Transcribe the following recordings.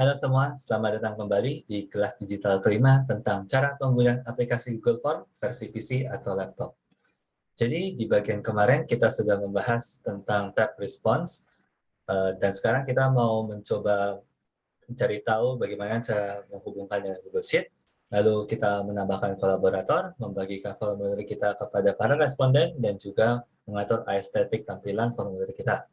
Halo semua, selamat datang kembali di kelas digital kelima tentang cara penggunaan aplikasi Google Form versi PC atau laptop. Jadi di bagian kemarin kita sudah membahas tentang tab response, dan sekarang kita mau mencoba mencari tahu bagaimana cara menghubungkan dengan Google Sheet, lalu kita menambahkan kolaborator, membagikan formulir kita kepada para responden, dan juga mengatur estetik tampilan formulir kita.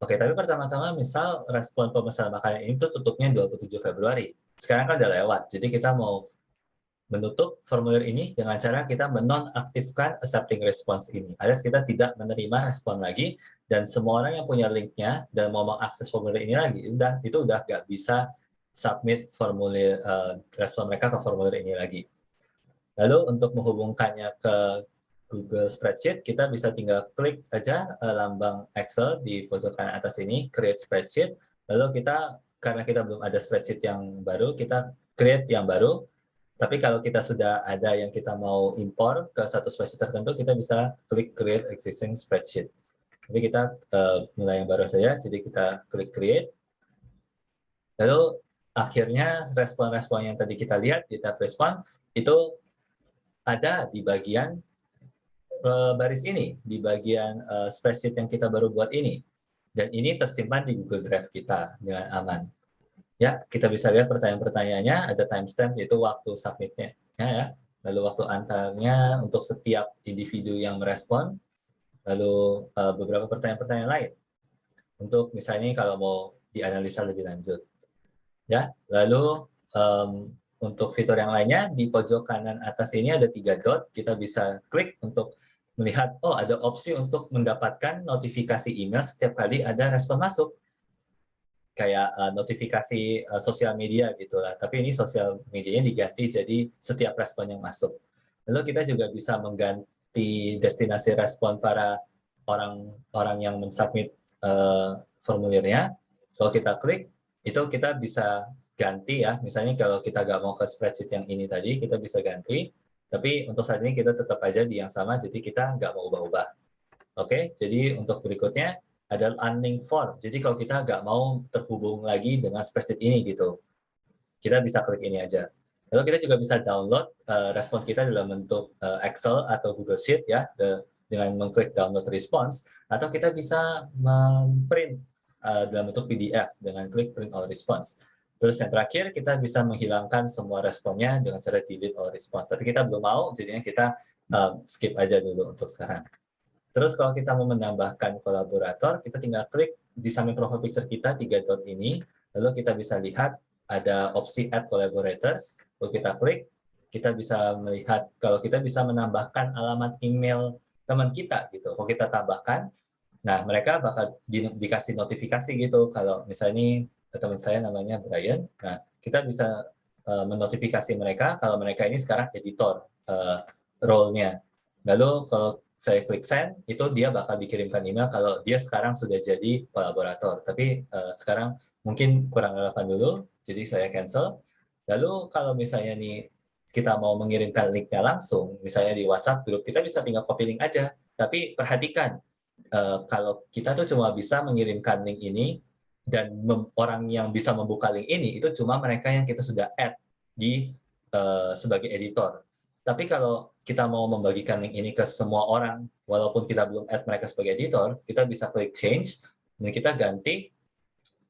Oke, tapi pertama-tama misal respon pemesanan makanan ini tuh tutupnya 27 Februari. Sekarang kan udah lewat, jadi kita mau menutup formulir ini dengan cara kita menonaktifkan accepting response ini. Alias kita tidak menerima respon lagi, dan semua orang yang punya linknya dan mau mengakses formulir ini lagi, itu udah nggak bisa submit formulir respon mereka ke formulir ini lagi. Lalu untuk menghubungkannya ke Google Spreadsheet, kita bisa tinggal klik aja lambang Excel di pojok kanan atas ini, Create Spreadsheet. Lalu karena kita belum ada spreadsheet yang baru, kita create yang baru. Tapi kalau kita sudah ada yang kita mau impor ke satu spreadsheet tertentu, kita bisa klik Create Existing Spreadsheet. Jadi kita mulai yang baru saja, jadi kita klik Create. Lalu akhirnya respon-respon yang tadi kita lihat di tab Respon, itu ada di bagian baris ini, di bagian spreadsheet yang kita baru buat ini. Dan ini tersimpan di Google Drive kita dengan aman. Ya, kita bisa lihat pertanyaan-pertanyaannya, ada timestamp, yaitu waktu submit-nya. Ya. Lalu waktu antarnya untuk setiap individu yang merespon, lalu beberapa pertanyaan-pertanyaan lain. Untuk misalnya kalau mau dianalisa lebih lanjut. Ya, lalu untuk fitur yang lainnya, di pojok kanan atas ini ada 3 dot, kita bisa klik untuk melihat, oh ada opsi untuk mendapatkan notifikasi email setiap kali ada respon masuk. Kayak notifikasi sosial media gitu lah, tapi ini sosial medianya diganti jadi setiap respon yang masuk. Lalu kita juga bisa mengganti destinasi respon para orang yang mensubmit formulirnya. Kalau kita klik, itu kita bisa ganti ya, misalnya kalau kita nggak mau ke spreadsheet yang ini tadi, kita bisa ganti, tapi untuk saat ini kita tetap aja di yang sama, jadi kita nggak mau ubah-ubah. Oke, jadi untuk berikutnya ada unlink form. Jadi kalau kita nggak mau terhubung lagi dengan spreadsheet ini gitu, kita bisa klik ini aja. Lalu kita juga bisa download respon kita dalam bentuk Excel atau Google Sheet ya, dengan mengklik download response, atau kita bisa memprint dalam bentuk PDF dengan klik print all response. Terus yang terakhir, kita bisa menghilangkan semua responnya dengan cara delete all response. Tapi kita belum mau, jadinya kita skip aja dulu untuk sekarang. Terus kalau kita mau menambahkan kolaborator, kita tinggal klik di samping profile picture kita 3 dot ini, lalu kita bisa lihat ada opsi Add Collaborators. Lalu kita klik, kita bisa melihat kalau kita bisa menambahkan alamat email teman kita gitu. Kalau kita tambahkan, nah mereka bakal dikasih notifikasi gitu. Kalau misalnya teman saya namanya Brian, nah kita bisa menotifikasi mereka kalau mereka ini sekarang editor role-nya. Lalu kalau saya klik send, itu dia bakal dikirimkan email kalau dia sekarang sudah jadi kolaborator. Tapi sekarang mungkin kurang relevan dulu, jadi saya cancel. Lalu kalau misalnya nih kita mau mengirimkan link-nya langsung, misalnya di WhatsApp grup, kita bisa tinggal copy link aja. Tapi perhatikan, kalau kita tuh cuma bisa mengirimkan link ini, dan orang yang bisa membuka link ini, itu cuma mereka yang kita sudah add di sebagai editor. Tapi kalau kita mau membagikan link ini ke semua orang, walaupun kita belum add mereka sebagai editor, kita bisa klik change, dan kita ganti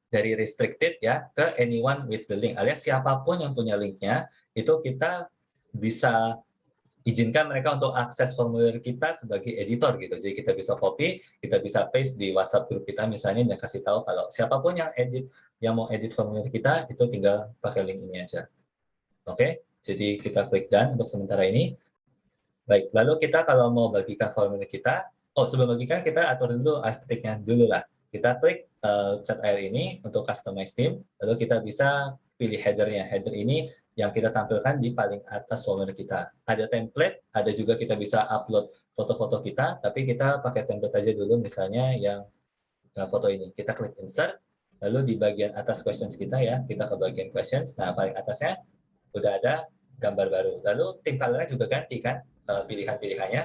dari restricted ya ke anyone with the link, alias siapapun yang punya linknya, itu kita bisa izinkan mereka untuk akses formulir kita sebagai editor gitu. Jadi kita bisa copy, kita bisa paste di WhatsApp grup kita misalnya, dan kasih tahu kalau siapapun yang mau edit formulir kita, itu tinggal pakai link ini aja. Oke, jadi kita klik done untuk sementara ini. Baik, lalu kita kalau mau bagikan formulir kita, sebelum bagikan kita atur dulu estetiknya dulu lah. Kita klik chat air ini untuk customize theme, lalu kita bisa pilih header-nya. Header ini yang kita tampilkan di paling atas formulir kita. Ada template, ada juga kita bisa upload foto-foto kita, tapi kita pakai template aja dulu, misalnya yang foto ini. Kita klik insert, lalu di bagian atas questions kita ya, kita ke bagian questions. Nah, paling atasnya udah ada gambar baru. Lalu theme color-nya juga ganti kan, pilihan-pilihannya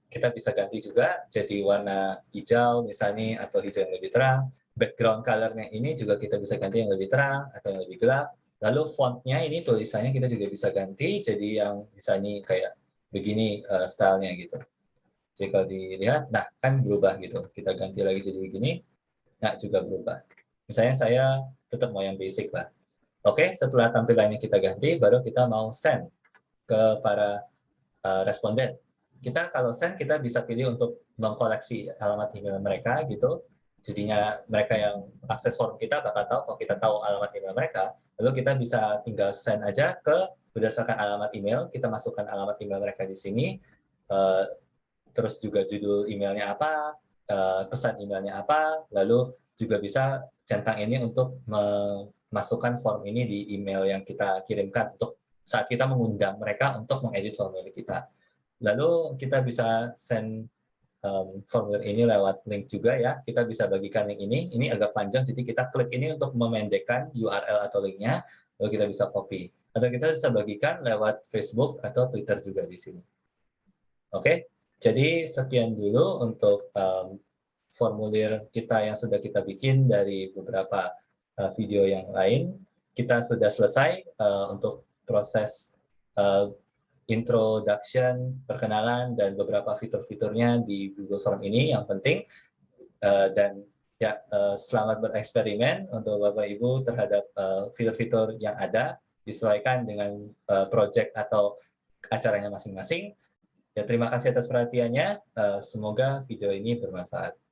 kita bisa ganti juga jadi warna hijau misalnya, atau hijau yang lebih terang. background color-nya ini juga kita bisa ganti yang lebih terang atau yang lebih gelap. Lalu font-nya ini tulisannya kita juga bisa ganti jadi yang misalnya kayak begini stylenya gitu. Jadi kalau dilihat, nah kan berubah gitu. Kita ganti lagi jadi begini, nah juga berubah. Misalnya saya tetap mau yang basic lah. Oke, setelah tampilannya kita ganti, baru kita mau send ke para responden. Kita kalau send, kita bisa pilih untuk mengkoleksi alamat email mereka gitu. Jadinya mereka yang akses form kita bakal tahu kalau kita tahu alamat email mereka. Lalu kita bisa tinggal send aja ke berdasarkan alamat email. Kita masukkan alamat email mereka di sini. eh, Terus juga judul emailnya apa, pesan emailnya apa, lalu juga bisa centang ini untuk memasukkan form ini di email yang kita kirimkan untuk saat kita mengundang mereka untuk mengedit formulir kita. Lalu kita bisa send formulir ini lewat link juga ya. Kita bisa bagikan link ini agak panjang, jadi kita klik ini untuk memendekkan URL atau linknya, lalu kita bisa copy. Atau kita bisa bagikan lewat Facebook atau Twitter juga di sini. Oke, jadi sekian dulu untuk formulir kita yang sudah kita bikin dari beberapa video yang lain. Kita sudah selesai untuk proses uh, introduction, perkenalan, dan beberapa fitur-fiturnya di Google Form ini yang penting. Dan ya, selamat bereksperimen untuk Bapak Ibu terhadap fitur-fitur yang ada, disesuaikan dengan project atau acaranya masing-masing. Ya, terima kasih atas perhatiannya. Semoga video ini bermanfaat.